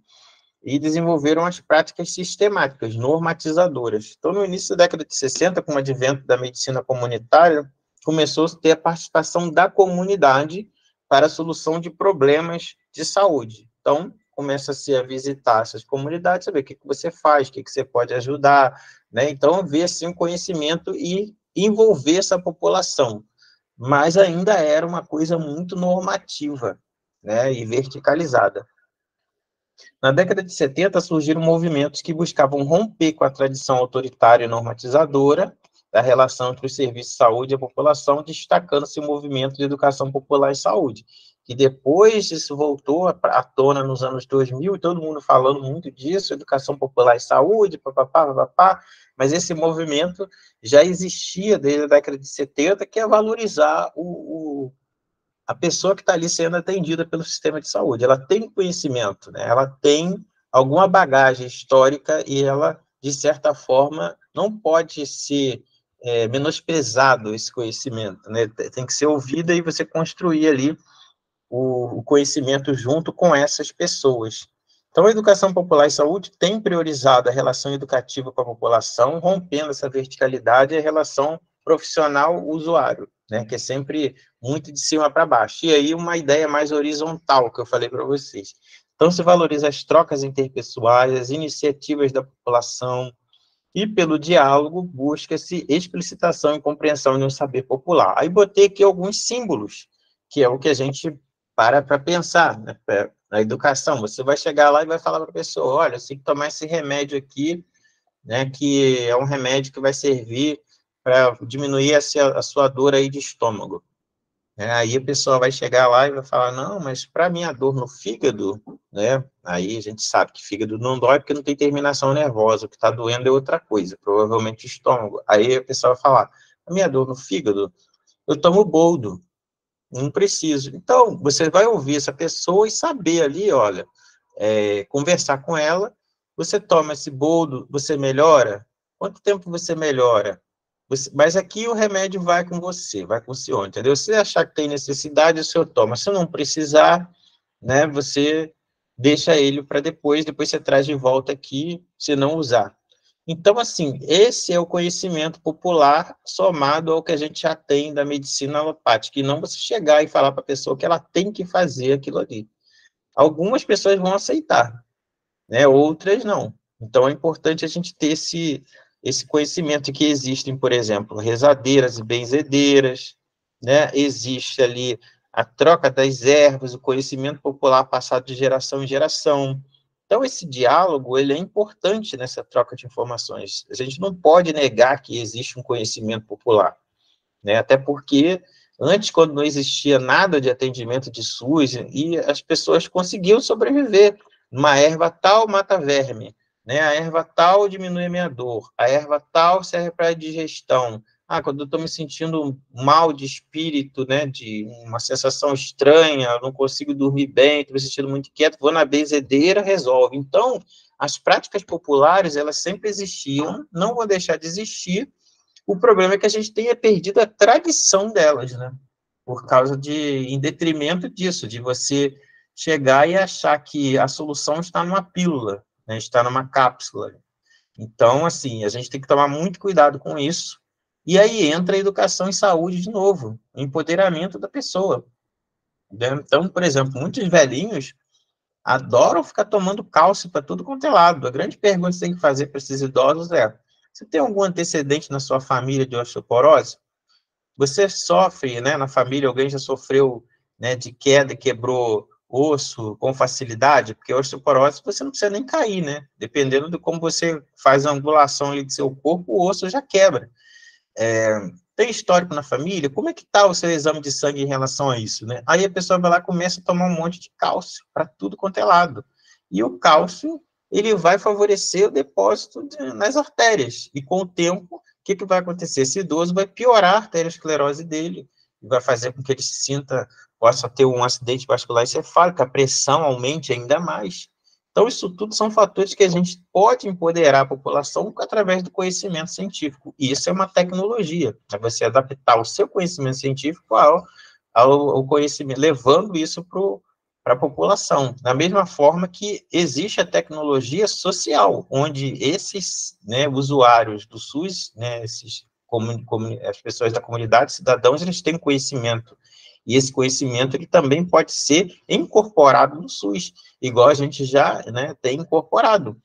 e desenvolveram as práticas sistemáticas, normatizadoras. Então, no início da década de 60, com o advento da medicina comunitária, começou a ter a participação da comunidade para a solução de problemas de saúde. Então, começa-se a visitar essas comunidades, saber o que você faz, o que você pode ajudar, né? Então, ver assim, o conhecimento e envolver essa população. Mas ainda era uma coisa muito normativa, né, e verticalizada. Na década de 70, surgiram movimentos que buscavam romper com a tradição autoritária e normatizadora da relação entre o serviço de saúde e a população, destacando-se o movimento de educação popular e saúde, que depois isso voltou à tona nos anos 2000, e todo mundo falando muito disso, educação popular e saúde, papapá, papapá, mas esse movimento já existia desde a década de 70, que é valorizar a pessoa que está ali sendo atendida pelo sistema de saúde. Ela tem conhecimento, né? Ela tem alguma bagagem histórica e ela, de certa forma, não pode ser menosprezado esse conhecimento, né? Tem que ser ouvida e você construir ali o conhecimento junto com essas pessoas. Então, a educação popular e saúde tem priorizado a relação educativa com a população, rompendo essa verticalidade e a relação profissional usuário, né, que é sempre muito de cima para baixo. E aí uma ideia mais horizontal, que eu falei para vocês. Então, se valoriza as trocas interpessoais, as iniciativas da população, e pelo diálogo busca-se explicitação e compreensão de um saber popular. Aí botei aqui alguns símbolos, que é o que a gente para pensar, né, na educação. Você vai chegar lá e vai falar para a pessoa, olha, você tem que tomar esse remédio aqui, né, que é um remédio que vai servir para diminuir a sua dor aí de estômago. Aí a pessoa vai chegar lá e vai falar, não, mas para minha dor no fígado, né, aí a gente sabe que fígado não dói porque não tem terminação nervosa, o que está doendo é outra coisa, provavelmente o estômago. Aí a pessoa vai falar, a minha dor no fígado, eu tomo boldo, não preciso. Então, você vai ouvir essa pessoa e saber ali, olha, conversar com ela, você toma esse boldo, você melhora? Quanto tempo você melhora? Mas aqui o remédio vai com você, vai com o senhor, entendeu? Se achar que tem necessidade, o senhor toma. Se não precisar, né, você deixa ele para depois você traz de volta aqui, se não usar. Então, assim, esse é o conhecimento popular somado ao que a gente já tem da medicina alopática, e não você chegar e falar para a pessoa que ela tem que fazer aquilo ali. Algumas pessoas vão aceitar, né, outras não. Então, é importante a gente ter esse conhecimento que existem, por exemplo, rezadeiras e benzedeiras, né, existe ali a troca das ervas, o conhecimento popular passado de geração em geração. Então, esse diálogo, ele é importante nessa troca de informações. A gente não pode negar que existe um conhecimento popular, né, até porque antes, quando não existia nada de atendimento de SUS, e as pessoas conseguiam sobreviver. Uma erva tal mata verme, né? A erva tal diminui a minha dor, a erva tal serve para digestão. Ah, quando eu estou me sentindo mal de espírito, né, de uma sensação estranha, eu não consigo dormir bem, estou me sentindo muito inquieto, vou na benzedeira, resolve. Então, as práticas populares, elas sempre existiam, não vão deixar de existir. O problema é que a gente tenha perdido a tradição delas, né? Por causa em detrimento disso, de você chegar e achar que a solução está numa pílula, né? Está numa cápsula. Então, assim, a gente tem que tomar muito cuidado com isso. E aí entra a educação em saúde de novo, o empoderamento da pessoa, né? Então, por exemplo, muitos velhinhos adoram ficar tomando cálcio para tudo quanto é lado. A grande pergunta que você tem que fazer para esses idosos é: você tem algum antecedente na sua família de osteoporose? Você sofre, né, na família, alguém já sofreu, né, de queda, quebrou osso com facilidade? Porque a osteoporose você não precisa nem cair, né? Dependendo de como você faz a angulação ali do seu corpo, o osso já quebra. Tem histórico na família? Como é que está o seu exame de sangue em relação a isso, né? Aí a pessoa vai lá e começa a tomar um monte de cálcio para tudo quanto é lado. E o cálcio, ele vai favorecer o depósito nas artérias. E com o tempo, o que vai acontecer? Esse idoso vai piorar a arteriosclerose dele, e vai fazer com que ele se sinta, possa ter um acidente vascular encefálico, a pressão aumente ainda mais. Então, isso tudo são fatores que a gente pode empoderar a população através do conhecimento científico. E isso é uma tecnologia, é você adaptar o seu conhecimento científico ao conhecimento, levando isso para a população. Da mesma forma que existe a tecnologia social, onde esses, né, usuários do SUS, né, as pessoas da comunidade, cidadãos, eles têm conhecimento. E esse conhecimento ele também pode ser incorporado no SUS, igual a gente já, né, tem incorporado.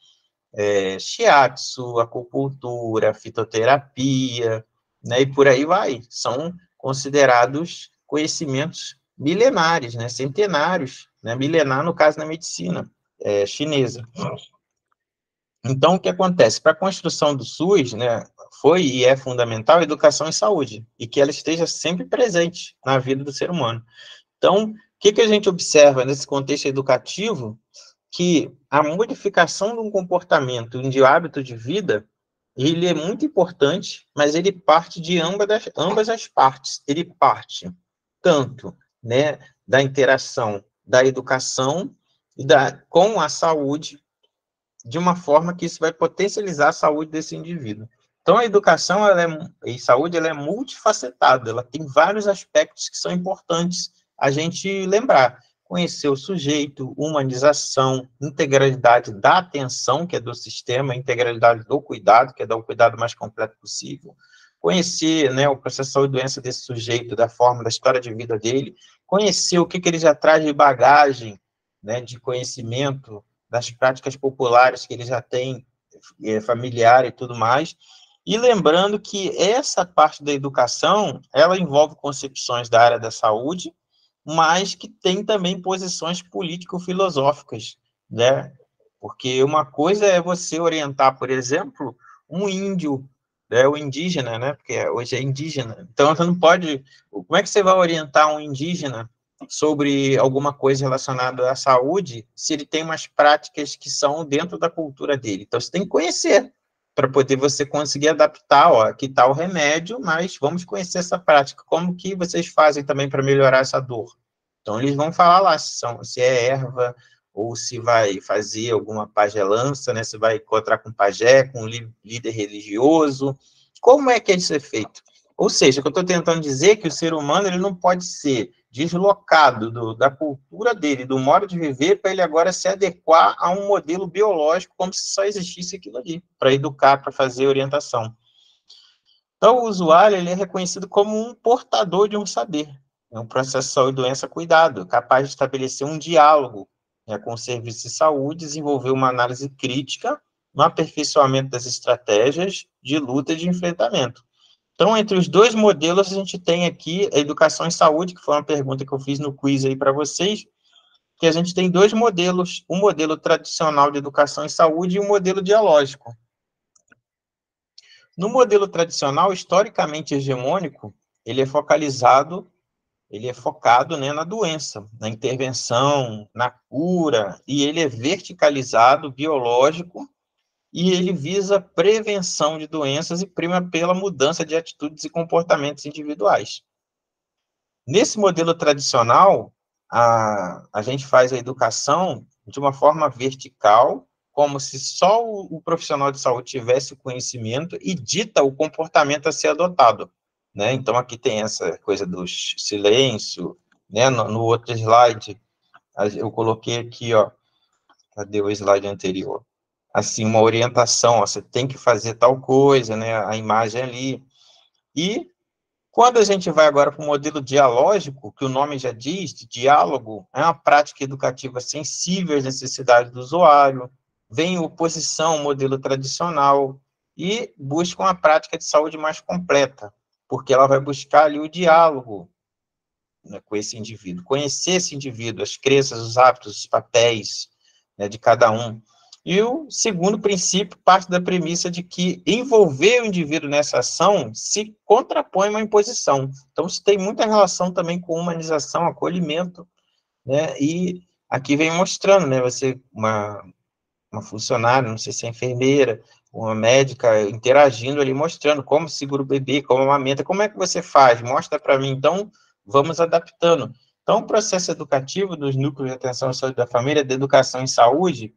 Shiatsu, acupuntura, fitoterapia, né, e por aí vai. São considerados conhecimentos milenares, né, centenários, né, milenar no caso na medicina chinesa. Então, o que acontece? Para a construção do SUS, né, foi e é fundamental a educação em saúde, e que ela esteja sempre presente na vida do ser humano. Então, o que a gente observa nesse contexto educativo? Que a modificação de um comportamento, de hábito de vida, ele é muito importante, mas ele parte de ambas as partes. Ele parte tanto, né, da interação da educação com a saúde, de uma forma que isso vai potencializar a saúde desse indivíduo. Então, a educação e saúde ela é multifacetada, ela tem vários aspectos que são importantes a gente lembrar. Conhecer o sujeito, humanização, integralidade da atenção, que é do sistema, integralidade do cuidado, que é dar o cuidado mais completo possível, conhecer, né, o processo de saúde e doença desse sujeito, da forma, da história de vida dele, conhecer o que ele já traz de bagagem, né, de conhecimento, das práticas populares que ele já tem, familiar e tudo mais, e lembrando que essa parte da educação, ela envolve concepções da área da saúde, mas que tem também posições político-filosóficas, né? Porque uma coisa é você orientar, por exemplo, um índio, né, o indígena, né? Porque hoje é indígena. Então, você não pode... Como é que você vai orientar um indígena sobre alguma coisa relacionada à saúde se ele tem umas práticas que são dentro da cultura dele? Então, você tem que conhecer para poder você conseguir adaptar, ó, aqui está o remédio, mas vamos conhecer essa prática. Como que vocês fazem também para melhorar essa dor? Então, eles vão falar lá se é erva, ou se vai fazer alguma pagelança, né? Se vai encontrar com pajé, com líder religioso. Como é que isso é feito? Ou seja, o que eu estou tentando dizer é que o ser humano ele não pode ser deslocado da cultura dele, do modo de viver, para ele agora se adequar a um modelo biológico, como se só existisse aquilo ali, para educar, para fazer orientação. Então, o usuário ele é reconhecido como um portador de um saber, um processo de saúde e doença cuidado, capaz de estabelecer um diálogo, né, com o serviço de saúde, desenvolver uma análise crítica, no aperfeiçoamento das estratégias de luta e de enfrentamento. Então, entre os dois modelos, a gente tem aqui a educação em saúde, que foi uma pergunta que eu fiz no quiz aí para vocês, que a gente tem dois modelos, um modelo tradicional de educação em saúde e um modelo dialógico. No modelo tradicional, historicamente hegemônico, ele é focado, né, na doença, na intervenção, na cura, e ele é verticalizado, biológico, e ele visa prevenção de doenças e prima pela mudança de atitudes e comportamentos individuais. Nesse modelo tradicional, a gente faz a educação de uma forma vertical, como se só o profissional de saúde tivesse o conhecimento e dita o comportamento a ser adotado, né? Então, aqui tem essa coisa do silêncio, né? No outro slide, eu coloquei aqui, ó, cadê o slide anterior? Assim, uma orientação, ó, você tem que fazer tal coisa, né? A imagem ali. E quando a gente vai agora para o modelo dialógico, que o nome já diz, de diálogo, é uma prática educativa sensível às necessidades do usuário, vem em oposição ao modelo tradicional e busca uma prática de saúde mais completa, porque ela vai buscar ali o diálogo, né, com esse indivíduo, conhecer esse indivíduo, as crenças, os hábitos, os papéis, né, de cada um. E o segundo princípio parte da premissa de que envolver o indivíduo nessa ação se contrapõe a uma imposição. Então, isso tem muita relação também com humanização, acolhimento, né? E aqui vem mostrando, né? Você, uma funcionária, não sei se é enfermeira, uma médica, interagindo ali, mostrando como segura o bebê, como amamenta, como é que você faz? Mostra para mim, então, vamos adaptando. Então, o processo educativo dos núcleos de atenção à saúde da família, de educação em saúde,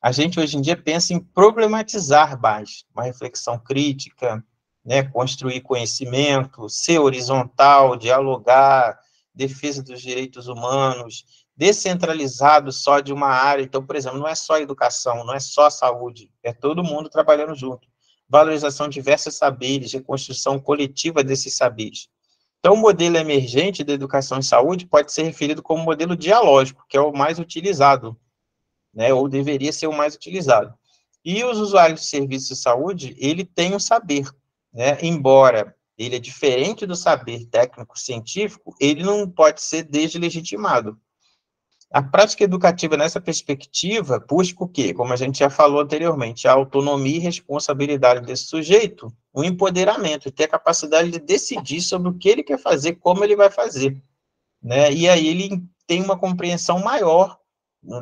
a gente hoje em dia pensa em problematizar mais, uma reflexão crítica, né, construir conhecimento, ser horizontal, dialogar, defesa dos direitos humanos, descentralizado só de uma área. Então, por exemplo, não é só educação, não é só saúde, é todo mundo trabalhando junto. Valorização de diversos saberes, reconstrução coletiva desses saberes. Então, o modelo emergente da educação em saúde pode ser referido como modelo dialógico, que é o mais utilizado, né, ou deveria ser o mais utilizado. E os usuários de serviços de saúde, ele tem um saber, né, embora ele é diferente do saber técnico-científico, ele não pode ser deslegitimado. A prática educativa nessa perspectiva busca o quê? Como a gente já falou anteriormente, a autonomia e responsabilidade desse sujeito, o empoderamento, ter a capacidade de decidir sobre o que ele quer fazer, como ele vai fazer, né? E aí ele tem uma compreensão maior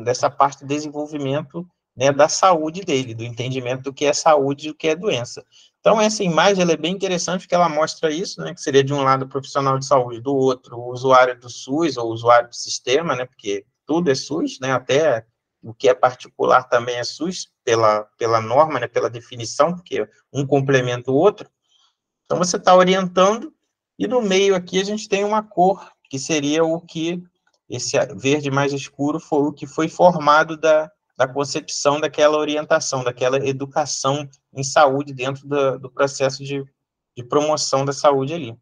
dessa parte de desenvolvimento, né, da saúde dele, do entendimento do que é saúde e do que é doença. Então, essa imagem ela é bem interessante, porque ela mostra isso, né, que seria de um lado o profissional de saúde, do outro o usuário do SUS, ou o usuário do sistema, né, porque tudo é SUS, né, até o que é particular também é SUS, pela norma, né, pela definição, porque um complementa o outro. Então, você está orientando, e no meio aqui a gente tem uma cor, que seria o que, esse verde mais escuro, foi o que foi formado da concepção daquela orientação, daquela educação em saúde dentro do processo de de promoção da saúde ali.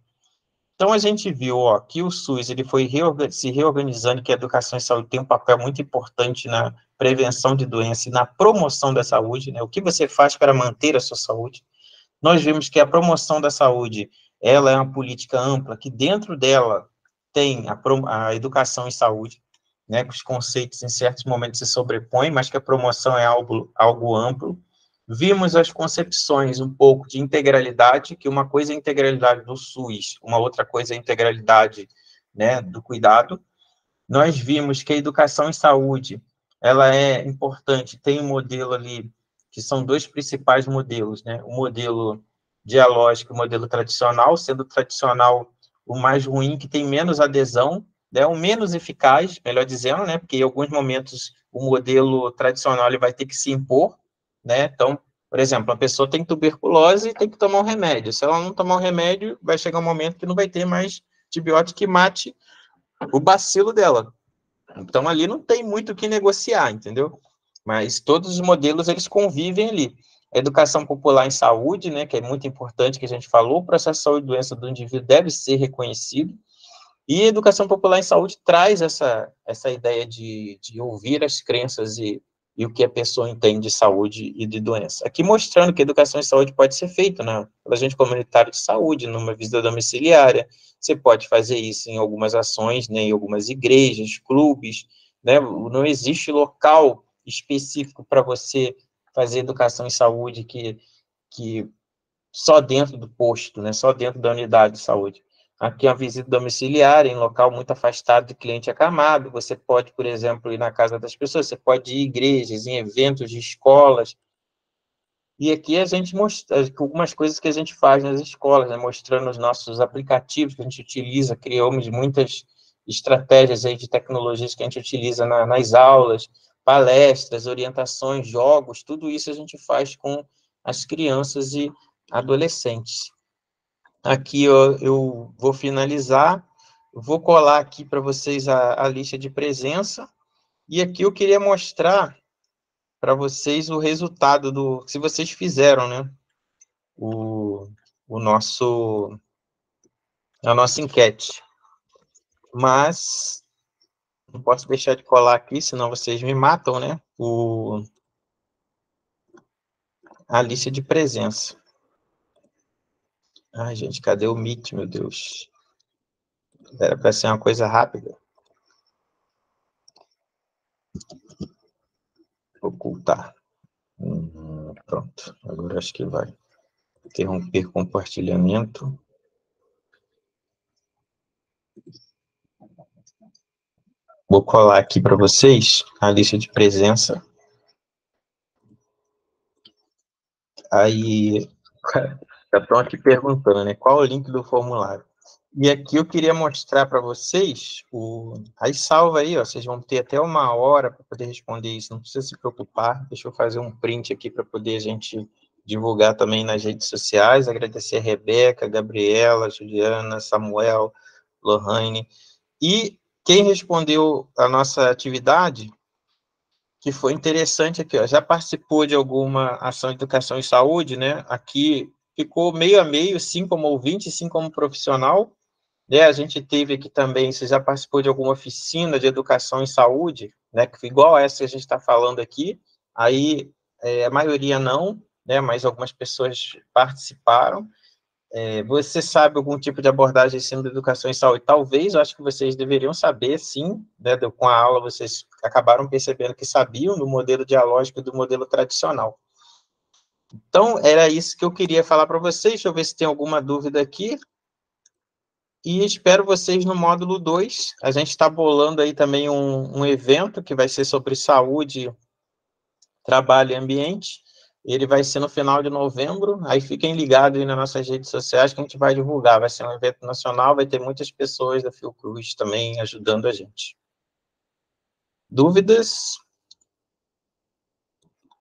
Então, a gente viu, ó, que o SUS ele foi se reorganizando, que a educação e saúde tem um papel muito importante na prevenção de doença e na promoção da saúde, né? O que você faz para manter a sua saúde? Nós vimos que a promoção da saúde, ela é uma política ampla, que dentro dela tem a educação e saúde, né? Que os conceitos, em certos momentos, se sobrepõem, mas que a promoção é algo amplo. Vimos as concepções um pouco de integralidade, que uma coisa é a integralidade do SUS, uma outra coisa é a integralidade, né, do cuidado. Nós vimos que a educação em saúde, ela é importante, tem um modelo ali, que são dois principais modelos, né, o modelo dialógico e o modelo tradicional, sendo o tradicional o mais ruim, que tem menos adesão, né, o menos eficaz, melhor dizendo, né, porque em alguns momentos o modelo tradicional ele vai ter que se impor, né, então, por exemplo, a pessoa tem tuberculose e tem que tomar um remédio, se ela não tomar um remédio, vai chegar um momento que não vai ter mais antibiótico que mate o bacilo dela. Então, ali não tem muito o que negociar, entendeu? Mas todos os modelos, eles convivem ali. A educação popular em saúde, né, que é muito importante, que a gente falou, o processo de saúde e doença do indivíduo deve ser reconhecido, e a educação popular em saúde traz essa ideia de ouvir as crenças e o que a pessoa entende de saúde e de doença. Aqui mostrando que a educação em saúde pode ser feita, né, pela agente comunitário de saúde, numa visita domiciliária, você pode fazer isso em algumas ações, né, em algumas igrejas, clubes, né, não existe local específico para você fazer educação em saúde que só dentro do posto, né, só dentro da unidade de saúde. Aqui é uma visita domiciliar, em local muito afastado de cliente acamado, você pode, por exemplo, ir na casa das pessoas, você pode ir em igrejas, em eventos de escolas, e aqui a gente mostra algumas coisas que a gente faz nas escolas, né, mostrando os nossos aplicativos que a gente utiliza, criamos muitas estratégias aí de tecnologias que a gente utiliza nas aulas, palestras, orientações, jogos, tudo isso a gente faz com as crianças e adolescentes. Aqui eu vou finalizar, vou colar aqui para vocês a lista de presença, e aqui eu queria mostrar para vocês o resultado se vocês fizeram, né, o, o nosso, a nossa enquete. Mas não posso deixar de colar aqui, senão vocês me matam, né, a lista de presença. Ai, gente, cadê o Meet, meu Deus? Era para ser uma coisa rápida. Ocultar. Pronto, agora acho que vai. Interromper compartilhamento. Vou colar aqui para vocês a lista de presença. Aí, já estão aqui perguntando, né? Qual é o link do formulário? E aqui eu queria mostrar para vocês, aí salva aí, ó, vocês vão ter até 1 hora para poder responder isso, não precisa se preocupar, deixa eu fazer um print aqui para poder a gente divulgar também nas redes sociais, agradecer a Rebeca, Gabriela, Juliana, Samuel, Lohane, e quem respondeu a nossa atividade, que foi interessante aqui, ó, já participou de alguma ação de educação e saúde, né, aqui ficou meio a meio, 5 como ouvinte, 5 como profissional, né, a gente teve aqui também, você já participou de alguma oficina de educação em saúde, né, que igual essa que a gente está falando aqui, aí a maioria não, né, mas algumas pessoas participaram. Você sabe algum tipo de abordagem de ensino de educação em saúde? Talvez, eu acho que vocês deveriam saber, sim, né, com a aula vocês acabaram percebendo que sabiam do modelo dialógico e do modelo tradicional. Então, era isso que eu queria falar para vocês, deixa eu ver se tem alguma dúvida aqui. E espero vocês no módulo 2. A gente está bolando aí também um evento que vai ser sobre saúde, trabalho e ambiente. Ele vai ser no final de novembro. Aí fiquem ligados aí nas nossas redes sociais que a gente vai divulgar. Vai ser um evento nacional, vai ter muitas pessoas da Fiocruz também ajudando a gente. Dúvidas?